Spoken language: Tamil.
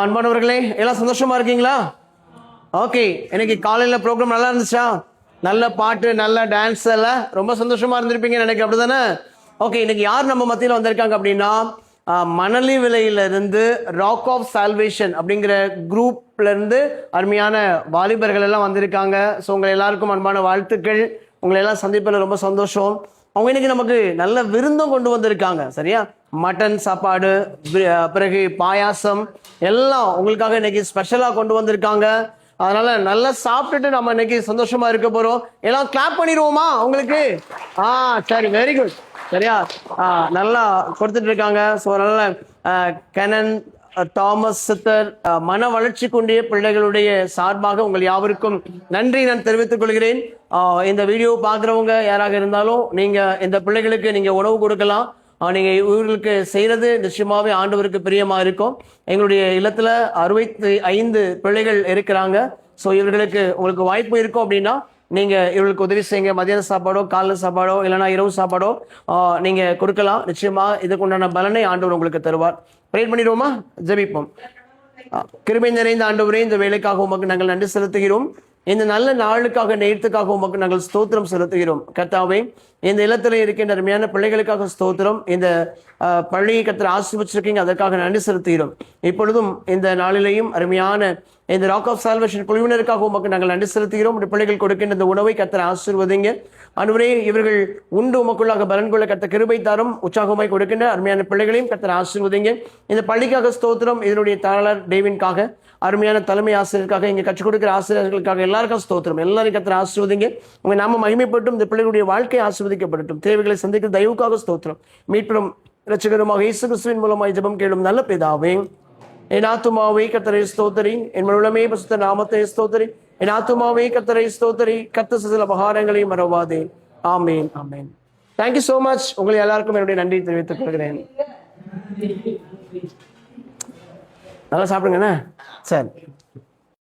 அன்பானவர்களே, எல்லாம் சந்தோஷமா இருக்கீங்களா? ஓகே, இன்னைக்கு காலையில ப்ரோக்ராம் நல்லா இருந்துச்சா? நல்ல பாட்டு, நல்ல டான்ஸ் எல்லாம் ரொம்ப சந்தோஷமா இருந்திருப்பீங்க நினைக்கிறேன், அப்படிதானே? ஓகே, இன்னைக்கு யார் நம்ம மத்தியில் வந்திருக்காங்க அப்படின்னா, மணலி விலையில இருந்து ராக் ஆஃப் சால்வேஷன் அப்படிங்கிற குரூப்ல இருந்து அருமையான வாலிபர்கள் எல்லாம் வந்திருக்காங்க. ஸோ உங்களை எல்லாருக்கும் அன்பான வாழ்த்துக்கள். உங்களை எல்லாம் சந்திப்பில் ரொம்ப சந்தோஷம். அவங்க இன்னைக்கு நமக்கு நல்ல விருந்தும் கொண்டு வந்திருக்காங்க. சரியா? மட்டன் சாப்பாடு, பிறகு பாயாசம் எல்லாம் உங்களுக்காக இன்னைக்கு ஸ்பெஷலாக கொண்டு வந்திருக்காங்க. அதனால நல்லா சாப்பிட்டுட்டு நம்ம இன்னைக்கு சந்தோஷமா இருக்க போறோம். எல்லாம் கிளாப் பண்ணிடுவோமா உங்களுக்கு? சரி, வெரி குட். சரியா? நல்லா கொடுத்துட்டு இருக்காங்க. ஸோ அதனால கெனன், தாமஸ் சித்தர், மன வளர்ச்சி கொண்டிய பிள்ளைகளுடைய சார்பாக உங்கள் யாவருக்கும் நன்றி நான் தெரிவித்துக் கொள்கிறேன். இந்த வீடியோ பார்க்குறவங்க யாராக இருந்தாலும் நீங்க இந்த பிள்ளைகளுக்கு நீங்க உணவு கொடுக்கலாம். நீங்க இவர்களுக்கு செய்யறது நிச்சயமாவே ஆண்டவருக்கு பிரியமா இருக்கும். எங்களுடைய இல்லத்துல 65 பிள்ளைகள் இருக்கிறாங்க. ஸோ இவர்களுக்கு உங்களுக்கு வாய்ப்பு இருக்கும் அப்படின்னா நீங்க இவர்களுக்கு உதவி செய்யுங்க. மதியான சாப்பாடோ, காலை சாப்பாடோ, இல்லைன்னா இரவு சாப்பாடோ நீங்க கொடுக்கலாம். நிச்சயமா இதுக்கு உண்டான பலனை ஆண்டவர் உங்களுக்கு தருவார். ப்ரேயர் பண்ணிடுவோமா? ஜெபிப்போம். கிருபை நிறைந்த ஆண்டவரே, இந்த வேலைக்காக உமக்கு நாங்கள் நன்றி செலுத்துகிறோம். இந்த நல்ல நாளுக்காக, நேரத்துக்காக உமக்கு நாங்கள் ஸ்தோத்திரம் செலுத்துகிறோம். கர்த்தாவே, இந்த இல்லத்தில் இருக்கின்ற அருமையான பிள்ளைகளுக்காக ஸ்தோத்திரம். இந்த பள்ளியை கர்த்தர் ஆசீர்வதிச்சிருக்கீங்க, அதற்காக நன்றி செலுத்துகிறோம். இப்பொழுதும் இந்த நாளிலேயும் அருமையான இந்த ராக் ஆஃப் சால்வேஷன் குழுவினருக்காக உமக்கு நாங்கள் நன்றி செலுத்துகிறோம். இந்த பிள்ளைகள் கொடுக்கின்ற இந்த உணவை கர்த்தர் ஆசீர்வதிங்க. ஆண்டவரே, இவர்கள் உண்டு உமக்குள்ளாக பலன் கொள்ள கர்த்தர் கிருபை தாரும். உற்சாகமாய் கொடுக்கின்ற அருமையான பிள்ளைகளையும் கர்த்தர் ஆசீர்வதிங்க. இந்த பள்ளிக்காக ஸ்தோத்திரம். இதனுடைய தாளர் டேவின்காக, அருமையான தலைமை ஆசிரியருக்காக, இங்கே கற்றுக் கொடுக்கிற ஆசிரியர்களுக்காக எல்லாருக்கும் ஸ்தோத்திரம். எல்லாரும் கர்த்தர் ஆசீர்வதிங்க. உங்க நாம மகிமைப்பட்டும், இந்த பிள்ளைகளுடைய வாழ்க்கை ஆசீர்வதிக்கப்படட்டும். தேவைகளை சந்திக்கிற தயவுக்காக ஸ்தோத்திரம். மீட்பெறும் இரட்சகருமாக இயேசு கிறிஸ்துவின் மூலமாய் ஜெபம் கேளும் நல்ல பிதாவே. என் ஆத்துமாவே கர்த்தரை ஸ்தோத்திரி, என் முழுமே பரிசுத்த நாமத்தை ஸ்தோத்திரி. என் ஆத்துமாவே கர்த்தரை ஸ்தோத்திரி, கர்த்தர் சில உபகாரங்களையும் மறவாதே. ஆமேன், ஆமேன். Thank you so much. உங்களை எல்லாருக்கும் என்னுடைய நன்றி தெரிவித்துக் கொள்கிறேன். நல்லா சாப்பிடுங்கண்ணே. சரி.